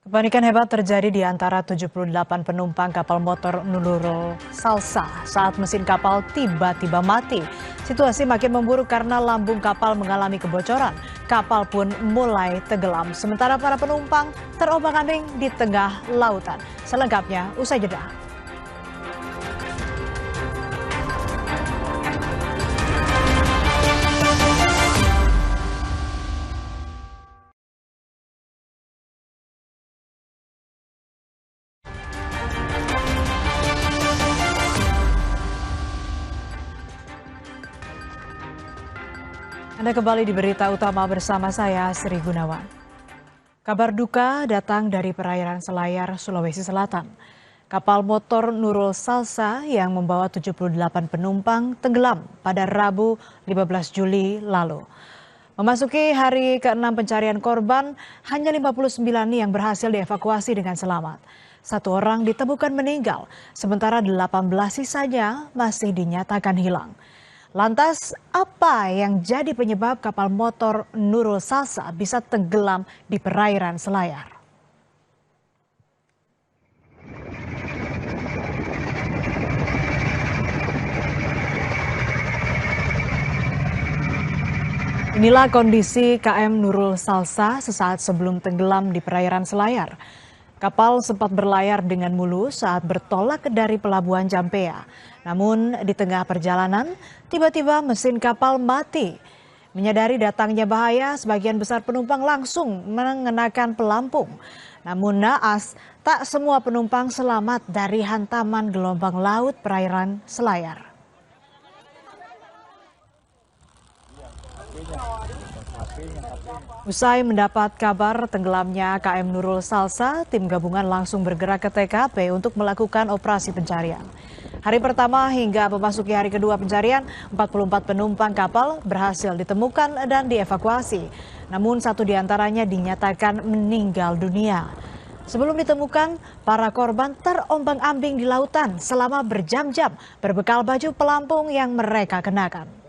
Kepanikan hebat terjadi di antara 78 penumpang kapal motor Nurul Salsa saat mesin kapal tiba-tiba mati. Situasi makin memburuk karena lambung kapal mengalami kebocoran. Kapal pun mulai tenggelam, sementara para penumpang terombang-ambing di tengah lautan. Selengkapnya usai jeda. Anda kembali di berita utama bersama saya, Sri Gunawan. Kabar duka datang dari perairan Selayar, Sulawesi Selatan. Kapal motor Nurul Salsa yang membawa 78 penumpang tenggelam pada Rabu 15 Juli lalu. Memasuki hari ke-6 pencarian korban, hanya 59 yang berhasil dievakuasi dengan selamat. Satu orang ditemukan meninggal, sementara 18 sisanya masih dinyatakan hilang. Lantas, apa yang jadi penyebab kapal motor Nurul Salsa bisa tenggelam di perairan Selayar? Inilah kondisi KM Nurul Salsa sesaat sebelum tenggelam di perairan Selayar. Kapal sempat berlayar dengan mulus saat bertolak dari pelabuhan Jampea. Namun di tengah perjalanan, tiba-tiba mesin kapal mati. Menyadari datangnya bahaya, sebagian besar penumpang langsung mengenakan pelampung. Namun naas, tak semua penumpang selamat dari hantaman gelombang laut perairan Selayar. Usai mendapat kabar tenggelamnya KM Nurul Salsa, tim gabungan langsung bergerak ke TKP untuk melakukan operasi pencarian. Hari pertama hingga memasuki hari kedua pencarian, 44 penumpang kapal berhasil ditemukan dan dievakuasi. Namun satu diantaranya dinyatakan meninggal dunia. Sebelum ditemukan, para korban terombang-ambing di lautan selama berjam-jam berbekal baju pelampung yang mereka kenakan.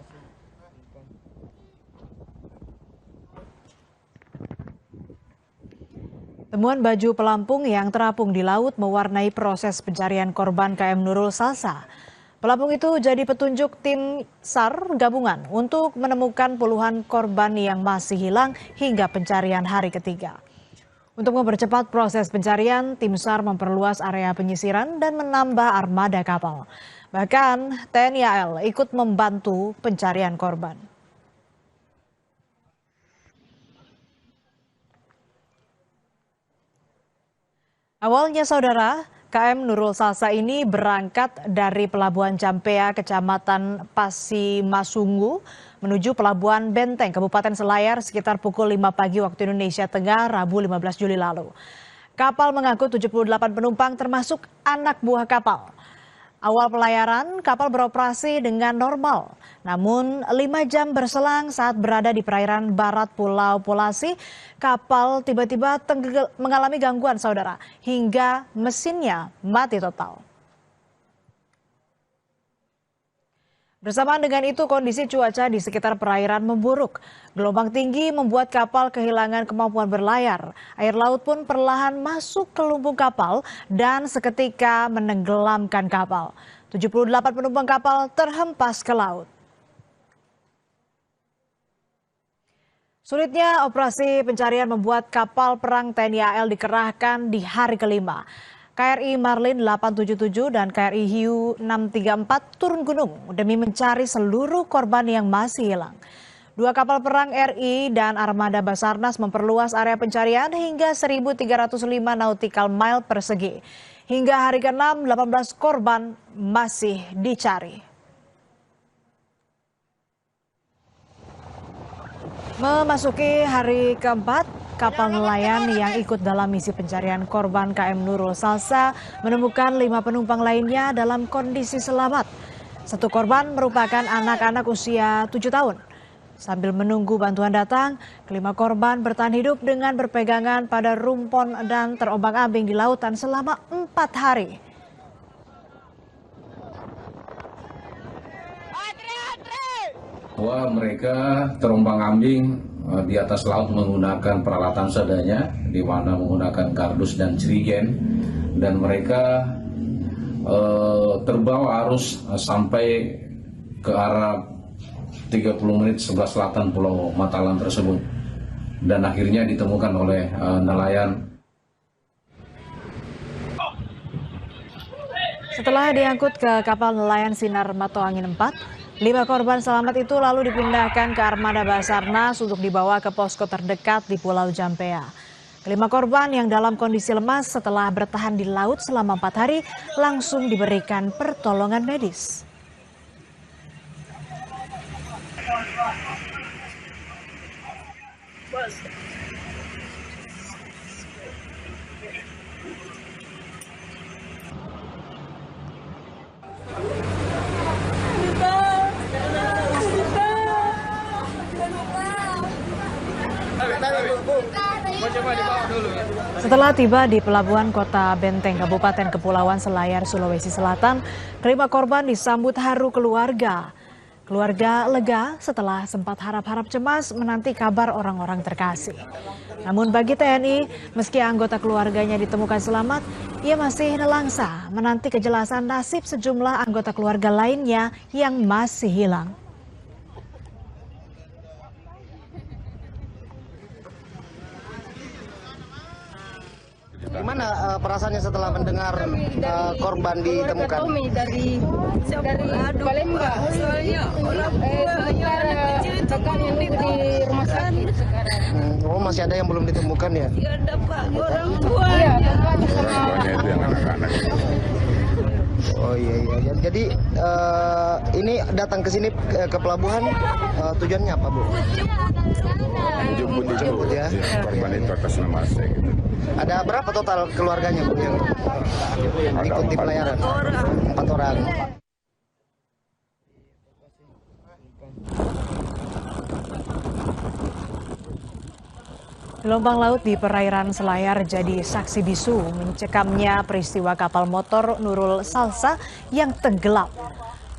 Temuan baju pelampung yang terapung di laut mewarnai proses pencarian korban KM Nurul Salsa. Pelampung itu jadi petunjuk tim SAR gabungan untuk menemukan puluhan korban yang masih hilang hingga pencarian hari ketiga. Untuk mempercepat proses pencarian, tim SAR memperluas area penyisiran dan menambah armada kapal. Bahkan TNI AL ikut membantu pencarian korban. Awalnya saudara, KM Nurul Salsa ini berangkat dari Pelabuhan Jampea, Kecamatan Pasimasungu, menuju Pelabuhan Benteng, Kabupaten Selayar sekitar pukul 5 pagi waktu Indonesia Tengah, Rabu 15 Juli lalu. Kapal mengangkut 78 penumpang termasuk anak buah kapal. Awal pelayaran, kapal beroperasi dengan normal. Namun 5 jam berselang saat berada di perairan barat Pulau Polasi, kapal tiba-tiba mengalami gangguan saudara, hingga mesinnya mati total. Bersamaan dengan itu kondisi cuaca di sekitar perairan memburuk. Gelombang tinggi membuat kapal kehilangan kemampuan berlayar. Air laut pun perlahan masuk ke lumbung kapal dan seketika menenggelamkan kapal. 78 penumpang kapal terhempas ke laut. Sulitnya operasi pencarian membuat kapal perang TNI AL dikerahkan di hari kelima. KRI Marlin 877 dan KRI Hiu 634 turun gunung demi mencari seluruh korban yang masih hilang. Dua kapal perang RI dan armada Basarnas memperluas area pencarian hingga 1.305 nautical mile persegi. Hingga hari ke-6, 18 korban masih dicari. Memasuki hari keempat, kapal nelayan yang ikut dalam misi pencarian korban KM Nurul Salsa menemukan 5 penumpang lainnya dalam kondisi selamat. Satu korban merupakan anak-anak usia 7 tahun. Sambil menunggu bantuan datang, kelima korban bertahan hidup dengan berpegangan pada rumpon dan terombang-ambing di lautan selama 4 hari. Bahwa mereka terombang-ambing di atas laut menggunakan peralatan seadanya, di mana menggunakan kardus dan jerigen, dan mereka terbawa arus sampai ke arah 30 menit sebelah selatan Pulau Matalam tersebut, dan akhirnya ditemukan oleh nelayan. Setelah diangkut ke kapal nelayan Sinar Mato Angin 4, 5 korban selamat itu lalu dipindahkan ke armada Basarnas untuk dibawa ke posko terdekat di Pulau Jampea. Kelima korban yang dalam kondisi lemas setelah bertahan di laut selama 4 hari langsung diberikan pertolongan medis. Setelah tiba di pelabuhan Kota Benteng, Kabupaten Kepulauan Selayar, Sulawesi Selatan, kelima korban disambut haru keluarga. Keluarga lega setelah sempat harap-harap cemas menanti kabar orang-orang terkasih. Namun bagi TNI, meski anggota keluarganya ditemukan selamat, ia masih nelangsa menanti kejelasan nasib sejumlah anggota keluarga lainnya yang masih hilang. Gimana perasaannya setelah mendengar korban ditemukan? Dari Palembang, soalnya tekan ini di rumah sakit sekarang. Oh, masih ada yang belum ditemukan ya? Ya dapat orang tua. Iya, Orangnya itu yang anak-anak. Oh iya. Jadi ini datang ke sini ke pelabuhan tujuannya apa, Bu? Jemput ya. Korban itu atas nama saya gitu. Ada berapa total keluarganya, Bu, yang ikuti pelayaran? 4 orang. Gelombang laut di perairan Selayar jadi saksi bisu mencekamnya peristiwa kapal motor Nurul Salsa yang tenggelam.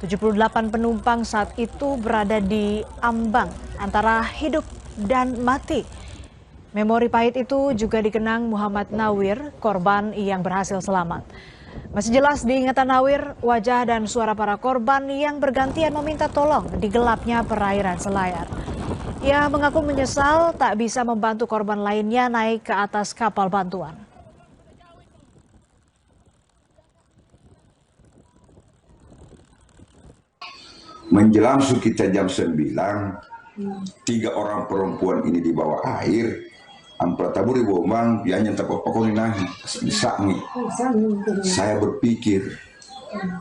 78 penumpang saat itu berada di ambang antara hidup dan mati. Memori pahit itu juga dikenang Muhammad Nawir, korban yang berhasil selamat. Masih jelas diingatan Nawir, wajah dan suara para korban yang bergantian meminta tolong di gelapnya perairan Selayar. Ia mengaku menyesal tak bisa membantu korban lainnya naik ke atas kapal bantuan. Menjelang sekitar jam 9, 3 orang perempuan ini di bawah air. Ampla taburi bombang, bianya tapok-pokok nahi, disakmi. Saya berpikir,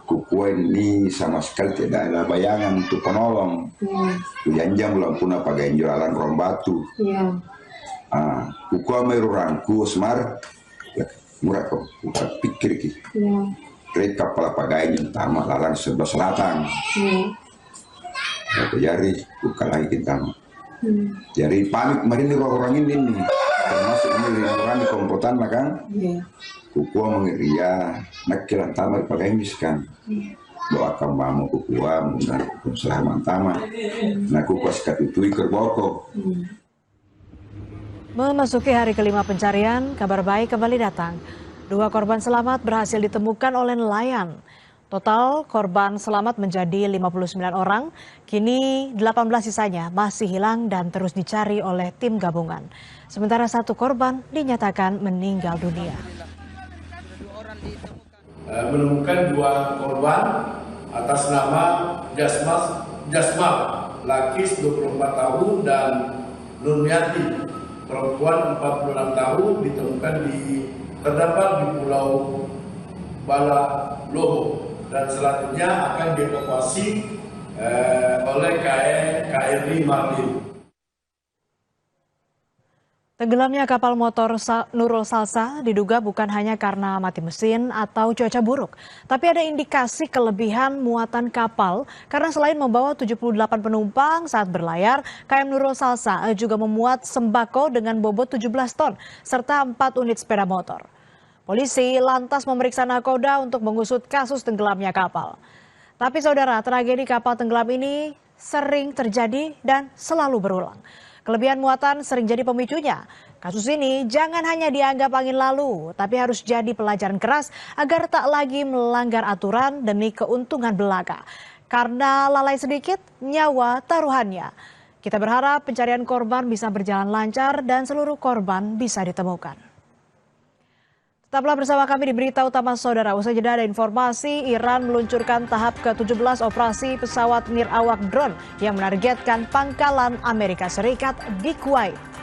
kukuan ini sama sekali tidak ada bayangan untuk penolong. Kujanjang belum puna pakai jualan rom batu. Kukuan merurangku semar, murah kok, kukuan pikir ki. Mereka kepala pagai tama lalang sebelah selatan. Jadi bukan lagi kita. Jadi panik kemarin orang ini termasuk ini orang di komputan kan. Kukua mengeria nakilan tamar pakai miskan. Doa kamu kukua dan selamat tamat. Nah kukua sekat itu kerboko. Memasuki hari kelima pencarian, kabar baik kembali datang. 2 korban selamat berhasil ditemukan oleh nelayan. Total korban selamat menjadi 59 orang, kini 18 sisanya masih hilang dan terus dicari oleh tim gabungan. Sementara 1 korban dinyatakan meninggal dunia. Menemukan 2 korban atas nama Jasmal, laki 24 tahun, dan Nurmiati, perempuan 46 tahun, ditemukan terdapat di Pulau Bala Loho. Dan selanjutnya akan dievakuasi oleh KRI Marlim. Tenggelamnya kapal motor Nurul Salsa diduga bukan hanya karena mati mesin atau cuaca buruk, tapi ada indikasi kelebihan muatan kapal karena selain membawa 78 penumpang saat berlayar, KM Nurul Salsa juga memuat sembako dengan bobot 17 ton serta 4 unit sepeda motor. Polisi lantas memeriksa nakoda untuk mengusut kasus tenggelamnya kapal. Tapi saudara, tragedi kapal tenggelam ini sering terjadi dan selalu berulang. Kelebihan muatan sering jadi pemicunya. Kasus ini jangan hanya dianggap angin lalu, tapi harus jadi pelajaran keras agar tak lagi melanggar aturan demi keuntungan belaka. Karena lalai sedikit, nyawa taruhannya. Kita berharap pencarian korban bisa berjalan lancar dan seluruh korban bisa ditemukan. Tetaplah bersama kami di Berita Utama Saudara. Usai jeda ada informasi, Iran meluncurkan tahap ke-17 operasi pesawat nirawak drone yang menargetkan pangkalan Amerika Serikat di Kuwait.